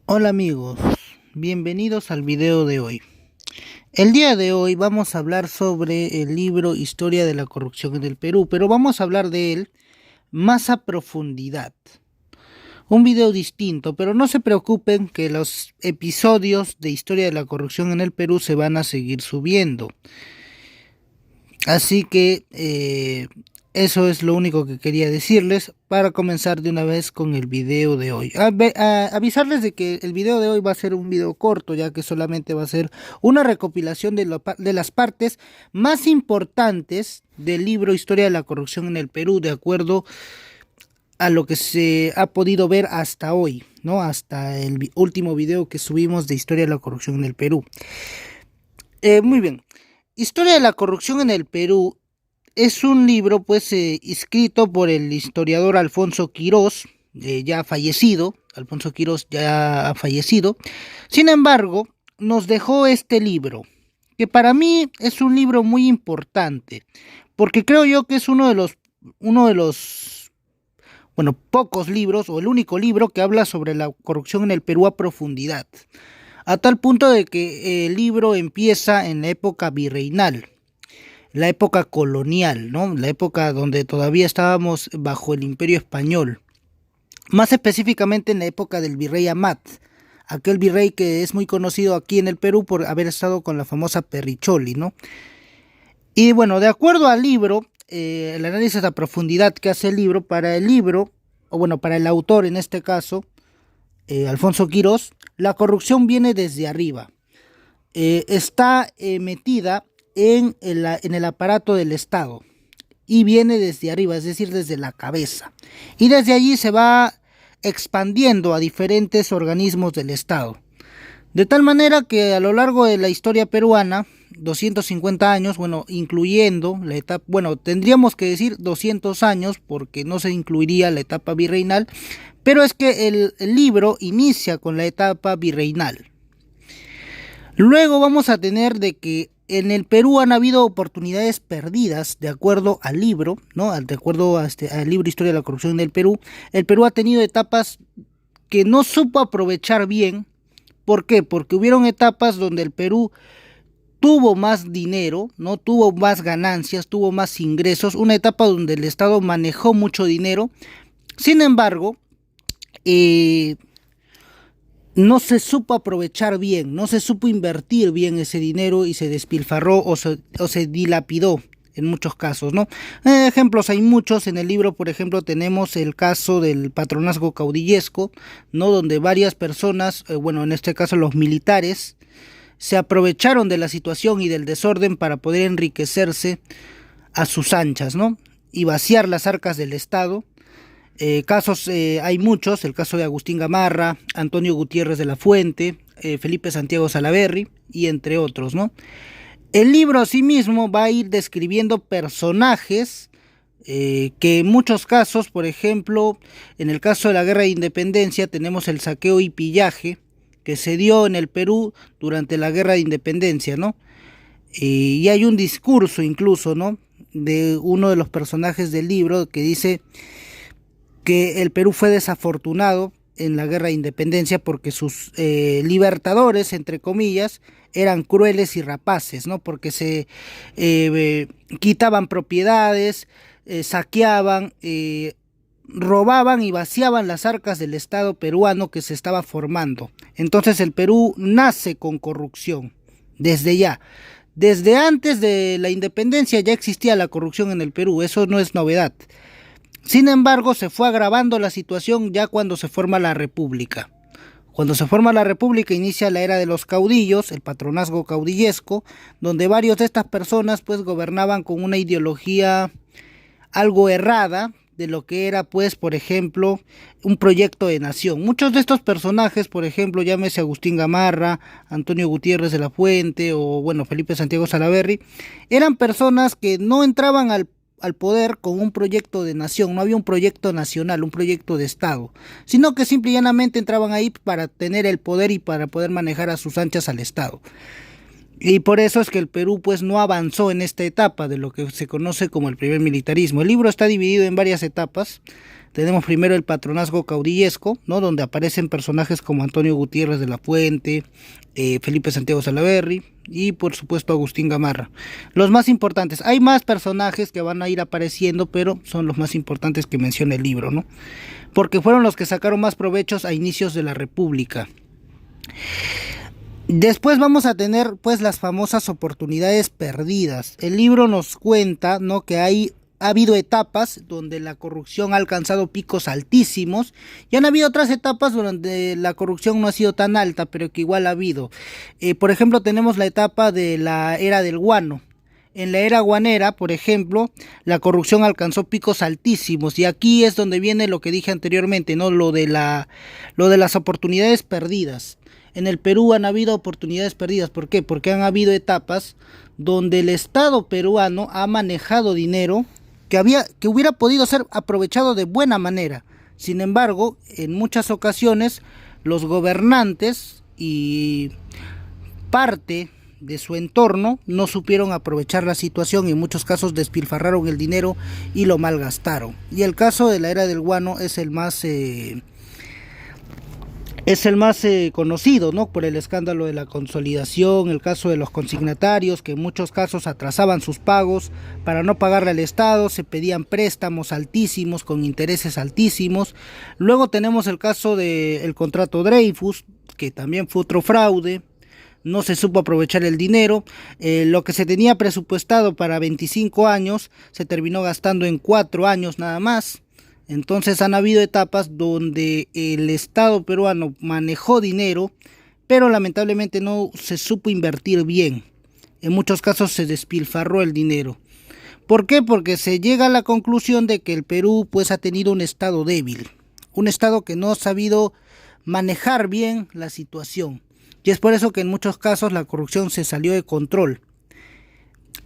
Hola amigos, bienvenidos al video de hoy. El día de hoy vamos a hablar sobre el libro Historia de la corrupción en el Perú, pero vamos a hablar de él más a profundidad. Un video distinto, pero no se preocupen que los episodios de Historia de la corrupción en el Perú se van a seguir subiendo. Así que eso es lo único que quería decirles para comenzar de una vez con el video de hoy. Avisarles de que el video de hoy va a ser un video corto, ya que solamente va a ser una recopilación de las partes más importantes del libro Historia de la corrupción en el Perú, de acuerdo a lo que se ha podido ver hasta hoy, ¿no? Hasta el último video que subimos de Historia de la corrupción en el Perú. Muy bien. Historia de la corrupción en el Perú es un libro pues escrito por el historiador Alfonso Quirós, ya fallecido. Alfonso Quirós ya ha fallecido. Sin embargo, nos dejó este libro, que para mí es un libro muy importante, porque creo yo que es bueno, pocos libros, o el único libro que habla sobre la corrupción en el Perú a profundidad. A tal punto de que el libro empieza en la época virreinal, la época colonial, ¿no? La época donde todavía estábamos bajo el Imperio Español. Más específicamente en la época del virrey Amat, aquel virrey que es muy conocido aquí en el Perú por haber estado con la famosa Perricholi, ¿no? Y bueno, de acuerdo al libro, el análisis a profundidad que hace el libro, o bueno, para el autor en este caso, Alfonso Quirós, la corrupción viene desde arriba. Está metida en el aparato del Estado y viene desde arriba, es decir, desde la cabeza. Y desde allí se va expandiendo a diferentes organismos del Estado. De tal manera que a lo largo de la historia peruana, 250 años, bueno, incluyendo la etapa, bueno, tendríamos que decir 200 años porque no se incluiría la etapa virreinal, pero es que el libro inicia con la etapa virreinal. Luego vamos a tener de que en el Perú han habido oportunidades perdidas, de acuerdo al libro, ¿no? De acuerdo al libro Historia de la corrupción del Perú. El Perú ha tenido etapas que no supo aprovechar bien. ¿Por qué? Porque hubieron etapas donde el Perú tuvo más dinero, ¿no? Tuvo más ganancias, tuvo más ingresos. Una etapa donde el Estado manejó mucho dinero. Sin embargo, no se supo aprovechar bien, no se supo invertir bien ese dinero y se despilfarró o se dilapidó en muchos casos, ¿no? Ejemplos hay muchos. En el libro, por ejemplo, tenemos el caso del patronazgo caudillesco, ¿no? Donde varias personas, bueno, en este caso los militares, se aprovecharon de la situación y del desorden para poder enriquecerse a sus anchas, ¿no? Y vaciar las arcas del Estado. Casos hay muchos, el caso de Agustín Gamarra, Antonio Gutiérrez de la Fuente, Felipe Santiago Salaverry y entre otros, ¿no? El libro asimismo va a ir describiendo personajes que en muchos casos, por ejemplo, en el caso de la Guerra de Independencia tenemos el saqueo y pillaje que se dio en el Perú durante la Guerra de Independencia, ¿no? Y hay un discurso incluso, ¿no? De uno de los personajes del libro que dice que el Perú fue desafortunado en la Guerra de Independencia porque sus libertadores, entre comillas, eran crueles y rapaces, ¿no? Porque se quitaban propiedades, saqueaban, robaban y vaciaban las arcas del Estado peruano que se estaba formando. Entonces el Perú nace con corrupción, desde ya. Desde antes de la independencia ya existía la corrupción en el Perú, eso no es novedad. Sin embargo, se fue agravando la situación ya cuando se forma la República. Cuando se forma la República inicia la era de los caudillos, el patronazgo caudillesco, donde varios de estas personas pues gobernaban con una ideología algo errada de lo que era pues, por ejemplo, un proyecto de nación. Muchos de estos personajes, por ejemplo, llámese Agustín Gamarra, Antonio Gutiérrez de la Fuente o bueno, Felipe Santiago Salaverry, eran personas que no entraban al poder con un proyecto de nación, no había un proyecto nacional, un proyecto de Estado, sino que simple y llanamente entraban ahí para tener el poder y para poder manejar a sus anchas al Estado. Y por eso es que el Perú pues no avanzó en esta etapa de lo que se conoce como el primer militarismo. El libro está dividido en varias etapas, Tenemos primero el patronazgo caudillesco, ¿no? Donde aparecen personajes como Antonio Gutiérrez de la Fuente, Felipe Santiago Salaverry y por supuesto Agustín Gamarra. Los más importantes, hay más personajes que van a ir apareciendo, pero son los más importantes que menciona el libro, ¿no? Porque fueron los que sacaron más provechos a inicios de la República. Después vamos a tener pues las famosas oportunidades perdidas. El libro nos cuenta, ¿no?, que ha habido etapas donde la corrupción ha alcanzado picos altísimos y han habido otras etapas donde la corrupción no ha sido tan alta, pero que igual ha habido. Por ejemplo, tenemos la etapa de la era del guano. En la era guanera, por ejemplo, la corrupción alcanzó picos altísimos y aquí es donde viene lo que dije anteriormente, ¿no? Lo de las oportunidades perdidas. En el Perú han habido oportunidades perdidas. ¿Por qué? Porque han habido etapas donde el Estado peruano ha manejado dinero que hubiera podido ser aprovechado de buena manera. Sin embargo, en muchas ocasiones los gobernantes y parte de su entorno no supieron aprovechar la situación y en muchos casos despilfarraron el dinero y lo malgastaron. Y el caso de la era del guano es el más conocido, ¿no? Por el escándalo de la consolidación, el caso de los consignatarios que en muchos casos atrasaban sus pagos para no pagarle al Estado, se pedían préstamos altísimos con intereses altísimos. Luego tenemos el caso del contrato Dreyfus, que también fue otro fraude. No se supo aprovechar el dinero, lo que se tenía presupuestado para 25 años se terminó gastando en 4 años nada más. Entonces han habido etapas donde el Estado peruano manejó dinero, pero lamentablemente no se supo invertir bien. En muchos casos se despilfarró el dinero. ¿Por qué? Porque se llega a la conclusión de que el Perú pues ha tenido un Estado débil, un Estado que no ha sabido manejar bien la situación. Y es por eso que en muchos casos la corrupción se salió de control.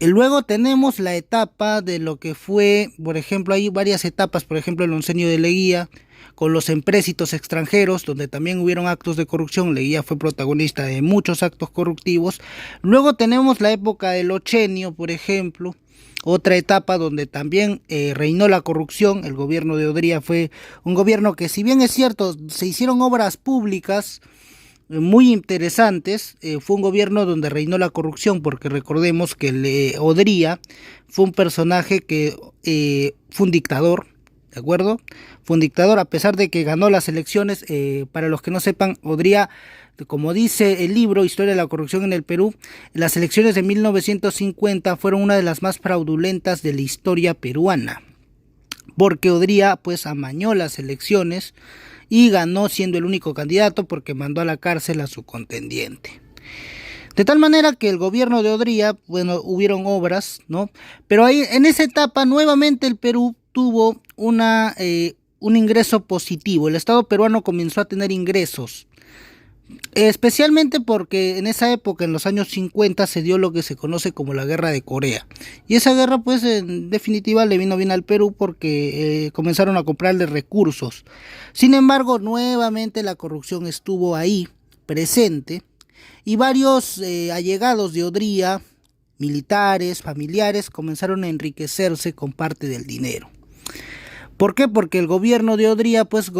Y luego tenemos la etapa de lo que fue, por ejemplo, hay varias etapas, por ejemplo el oncenio de Leguía, con los empréstitos extranjeros, donde también hubieron actos de corrupción. Leguía fue protagonista de muchos actos corruptivos. Luego tenemos la época del ochenio, por ejemplo, otra etapa donde también reinó la corrupción. El gobierno de Odría fue un gobierno que, si bien es cierto, se hicieron obras públicas muy interesantes, fue un gobierno donde reinó la corrupción, porque recordemos que Odría fue un personaje que fue un dictador, ¿de acuerdo? Fue un dictador a pesar de que ganó las elecciones. Para los que no sepan, Odría, como dice el libro Historia de la corrupción en el Perú, las elecciones de 1950 fueron una de las más fraudulentas de la historia peruana, porque Odría pues amañó las elecciones y ganó siendo el único candidato porque mandó a la cárcel a su contendiente. De tal manera que el gobierno de Odría, bueno, hubieron obras, ¿no? Pero ahí, en esa etapa, nuevamente el Perú tuvo un ingreso positivo. El Estado peruano comenzó a tener ingresos, especialmente porque en esa época, en los años 50, se dio lo que se conoce como la Guerra de Corea. Y esa guerra, pues, en definitiva, le vino bien al Perú porque comenzaron a comprarle recursos. Sin embargo, nuevamente la corrupción estuvo ahí, presente, y varios allegados de Odría, militares, familiares, comenzaron a enriquecerse con parte del dinero. ¿Por qué? Porque el gobierno de Odría, pues,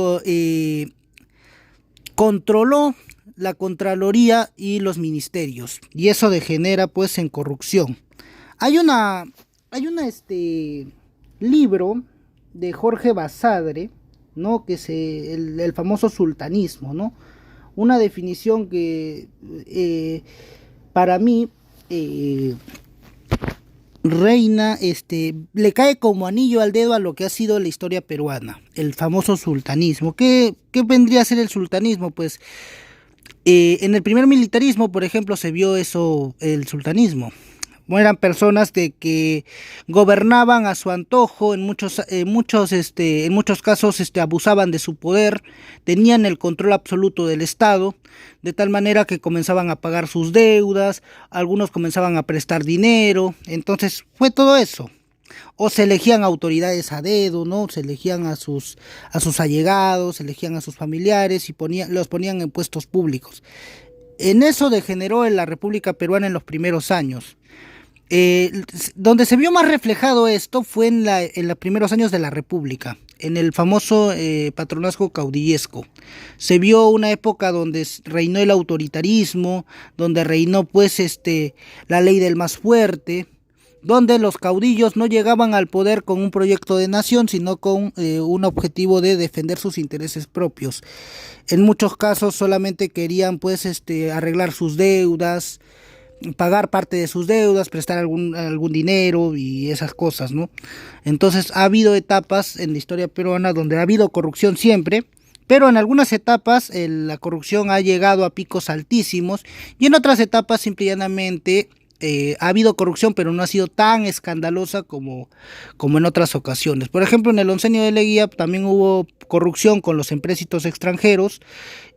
controló la Contraloría y los ministerios, y eso degenera pues en corrupción. Hay un libro de Jorge Basadre, ¿no?, que es el famoso sultanismo, ¿no? Una definición que para mí le cae como anillo al dedo a lo que ha sido la historia peruana, el famoso sultanismo. ¿Qué vendría a ser el sultanismo? Pues en el primer militarismo, por ejemplo, se vio eso, el sultanismo. Eran personas que gobernaban a su antojo, en muchos casos abusaban de su poder, tenían el control absoluto del Estado, de tal manera que comenzaban a pagar sus deudas, algunos comenzaban a prestar dinero. Entonces fue todo eso. O se elegían autoridades a dedo, ¿no? Se elegían a sus allegados, se elegían a sus familiares y los ponían en puestos públicos. En eso degeneró en la República Peruana en los primeros años. Donde se vio más reflejado esto fue en los primeros años de la República. en el famoso patronazgo caudillesco. Se vio una época donde reinó el autoritarismo, donde reinó pues la ley del más fuerte, donde los caudillos no llegaban al poder con un proyecto de nación, sino con un objetivo de defender sus intereses propios. En muchos casos solamente querían pues arreglar sus deudas, pagar parte de sus deudas, prestar algún dinero y esas cosas, ¿no? Entonces ha habido etapas en la historia peruana donde ha habido corrupción siempre, pero en algunas etapas la corrupción ha llegado a picos altísimos y en otras etapas simple y llanamente ha habido corrupción, pero no ha sido tan escandalosa como en otras ocasiones. Por ejemplo, en el oncenio de Leguía también hubo corrupción con los empréstitos extranjeros.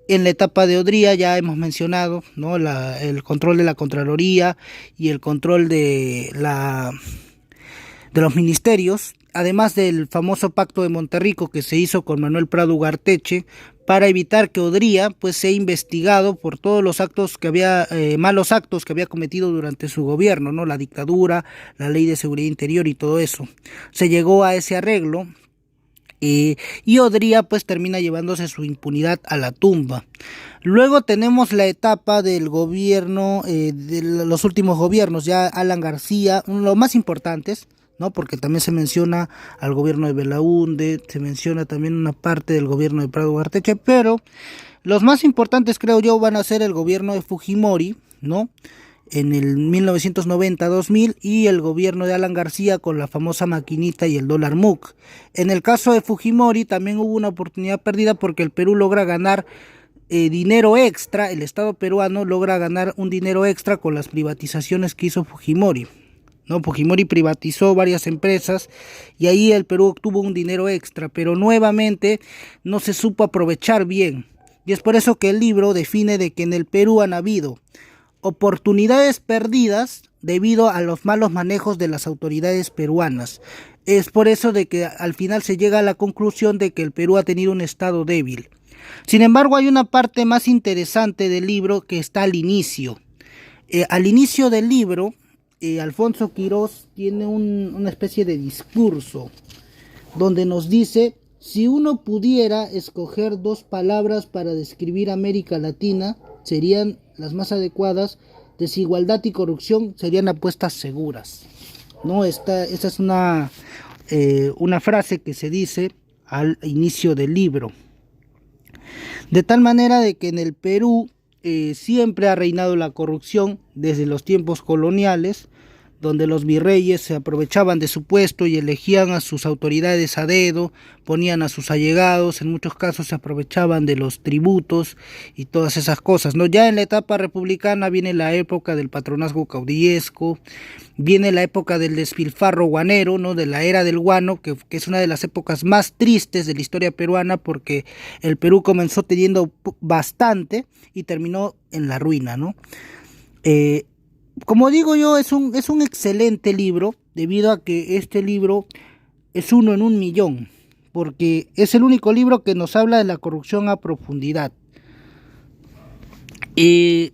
En la etapa de Odría ya hemos mencionado, ¿no? El control de la Contraloría y el control de los ministerios, además del famoso pacto de Monterrico que se hizo con Manuel Prado Ugarteche para evitar que Odría pues sea investigado por todos los actos que había malos actos que había cometido durante su gobierno, ¿no? La dictadura, la ley de seguridad interior y todo eso. Se llegó a ese arreglo. Y Odría pues termina llevándose su impunidad a la tumba. Luego tenemos la etapa del gobierno, de los últimos gobiernos, ya Alan García, los más importantes, ¿no? Porque también se menciona al gobierno de Belaúnde, se menciona también una parte del gobierno de Prado Ugarteche, pero los más importantes creo yo van a ser el gobierno de Fujimori, ¿no? En el 1990-2000 y el gobierno de Alan García con la famosa maquinita y el dólar MUC. En el caso de Fujimori también hubo una oportunidad perdida porque el Perú logra ganar dinero extra, el Estado peruano logra ganar un dinero extra con las privatizaciones que hizo Fujimori, ¿no? Fujimori privatizó varias empresas y ahí el Perú obtuvo un dinero extra, pero nuevamente no se supo aprovechar bien. Y es por eso que el libro define de que en el Perú han habido oportunidades perdidas debido a los malos manejos de las autoridades peruanas. Es por eso de que al final se llega a la conclusión de que el Perú ha tenido un estado débil. Sin embargo, hay una parte más interesante del libro que está al inicio. Al inicio del libro, Alfonso Quirós tiene una especie de discurso donde nos dice: si uno pudiera escoger dos palabras para describir América Latina, serían las más adecuadas: desigualdad y corrupción serían apuestas seguras, ¿no? Esta es una frase que se dice al inicio del libro. De tal manera de que en el Perú siempre ha reinado la corrupción desde los tiempos coloniales, donde los virreyes se aprovechaban de su puesto y elegían a sus autoridades a dedo, ponían a sus allegados, en muchos casos se aprovechaban de los tributos y todas esas cosas, ¿no? Ya en la etapa republicana viene la época del patronazgo caudillesco, viene la época del despilfarro guanero, ¿no? De la era del guano, que es una de las épocas más tristes de la historia peruana, porque el Perú comenzó teniendo bastante y terminó en la ruina, ¿no? Como digo yo, es un excelente libro, debido a que este libro es uno en un millón, porque es el único libro que nos habla de la corrupción a profundidad. Es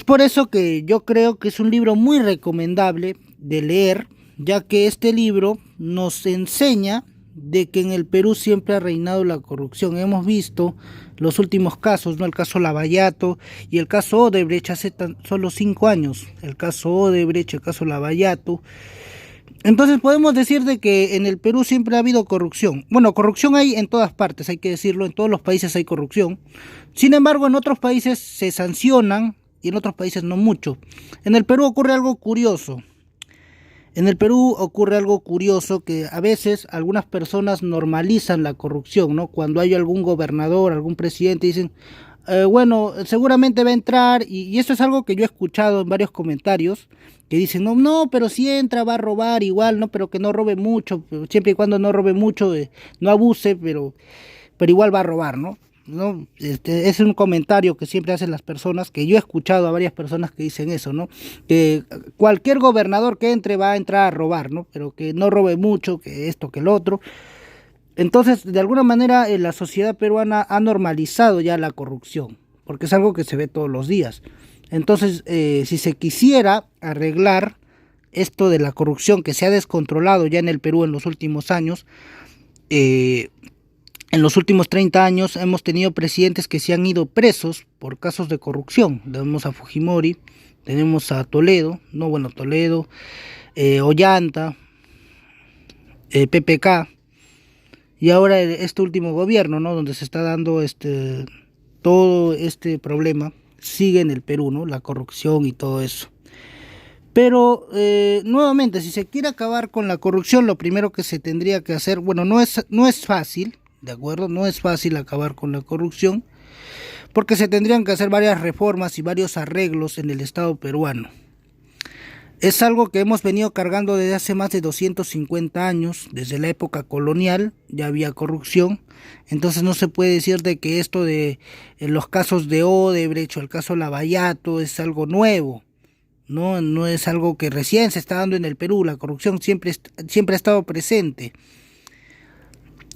por eso que yo creo que es un libro muy recomendable de leer, ya que este libro nos enseña de que en el Perú siempre ha reinado la corrupción. Hemos visto los últimos casos, ¿no? El caso Lavallato y el caso Odebrecht hace solo 5 años. El caso Odebrecht, el caso Lavallato. Entonces podemos decir de que en el Perú siempre ha habido corrupción. Bueno, corrupción hay en todas partes, hay que decirlo, en todos los países hay corrupción. Sin embargo, en otros países se sancionan y en otros países no mucho. En el Perú ocurre algo curioso. En el Perú ocurre algo curioso, que a veces algunas personas normalizan la corrupción, ¿no? Cuando hay algún gobernador, algún presidente, dicen, bueno, seguramente va a entrar, y eso es algo que yo he escuchado en varios comentarios, que dicen, no, pero si entra va a robar igual, no, pero que no robe mucho, siempre y cuando no robe mucho, no abuse, pero igual va a robar, ¿no? ¿No? Es un comentario que siempre hacen las personas, que yo he escuchado a varias personas que dicen eso, ¿no? Que cualquier gobernador que entre va a entrar a robar, ¿no? Pero que no robe mucho, que esto, que el otro. Entonces, de alguna manera, la sociedad peruana ha normalizado ya la corrupción, porque es algo que se ve todos los días. Entonces, si se quisiera arreglar esto de la corrupción que se ha descontrolado ya en el Perú en los últimos años. En los últimos 30 años hemos tenido presidentes que se han ido presos por casos de corrupción. Tenemos a Fujimori, tenemos a Toledo, Ollanta, PPK, y ahora este último gobierno, ¿no? Donde se está dando todo este problema, sigue en el Perú, ¿no? La corrupción y todo eso. Pero nuevamente, si se quiere acabar con la corrupción, lo primero que se tendría que hacer, bueno, no es fácil, ¿de acuerdo? No es fácil acabar con la corrupción, porque se tendrían que hacer varias reformas y varios arreglos en el Estado peruano. Es algo que hemos venido cargando desde hace más de 250 años, desde la época colonial ya había corrupción, entonces no se puede decir de que esto de los casos de Odebrecht o el caso Lavallato es algo nuevo. No es algo que recién se está dando en el Perú, la corrupción siempre ha estado presente.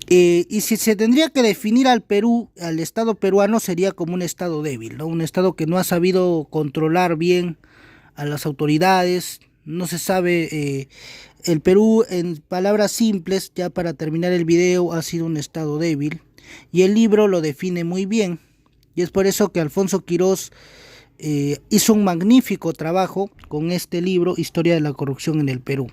Y si se tendría que definir al Perú, al Estado peruano, sería como un Estado débil, ¿no? Un Estado que no ha sabido controlar bien a las autoridades, no se sabe, el Perú, en palabras simples, ya para terminar el video, ha sido un Estado débil, y el libro lo define muy bien, y es por eso que Alfonso Quirós hizo un magnífico trabajo con este libro, Historia de la corrupción en el Perú.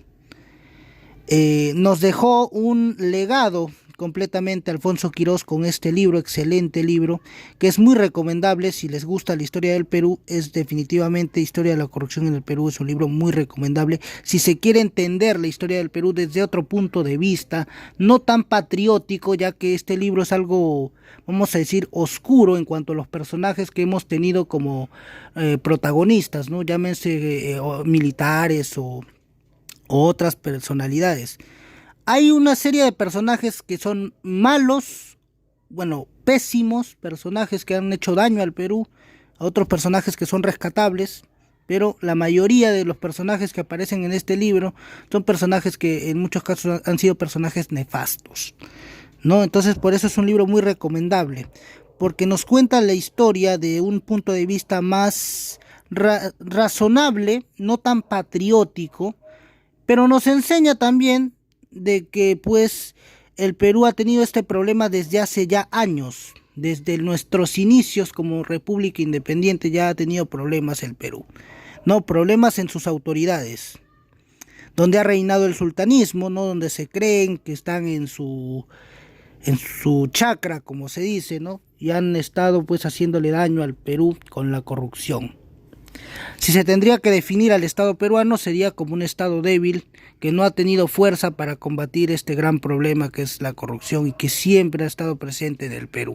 Nos dejó un legado completamente Alfonso Quirós con este libro, excelente libro, que es muy recomendable. Si les gusta la historia del Perú, es definitivamente Historia de la corrupción en el Perú, es un libro muy recomendable. Si se quiere entender la historia del Perú desde otro punto de vista, no tan patriótico, ya que este libro es algo, vamos a decir, oscuro en cuanto a los personajes que hemos tenido como protagonistas, ¿no? Llámense militares o otras personalidades. Hay una serie de personajes que son malos, bueno, pésimos, personajes que han hecho daño al Perú, a otros personajes que son rescatables, pero la mayoría de los personajes que aparecen en este libro son personajes que en muchos casos han sido personajes nefastos, ¿no? Entonces por eso es un libro muy recomendable, porque nos cuenta la historia de un punto de vista más razonable, no tan patriótico, pero nos enseña también de que pues el Perú ha tenido este problema desde hace ya años, desde nuestros inicios como república independiente ya ha tenido problemas el Perú, no, problemas en sus autoridades, donde ha reinado el sultanismo, no, donde se creen que están en su chacra, como se dice, no, y han estado pues haciéndole daño al Perú con la corrupción. Si se tendría que definir al Estado peruano, sería como un Estado débil que no ha tenido fuerza para combatir este gran problema que es la corrupción y que siempre ha estado presente en el Perú.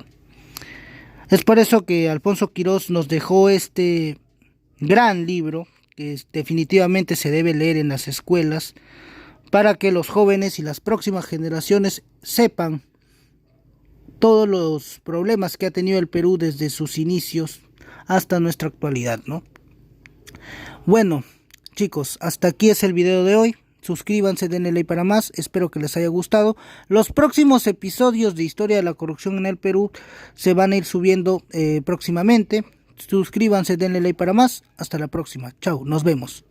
Es por eso que Alfonso Quirós nos dejó este gran libro que definitivamente se debe leer en las escuelas para que los jóvenes y las próximas generaciones sepan todos los problemas que ha tenido el Perú desde sus inicios hasta nuestra actualidad, ¿no? Bueno, chicos, hasta aquí es el video de hoy. Suscríbanse, denle like para más, espero que les haya gustado. Los próximos episodios de Historia de la corrupción en el Perú se van a ir subiendo próximamente. Suscríbanse, denle like para más. Hasta la próxima. Chao, nos vemos.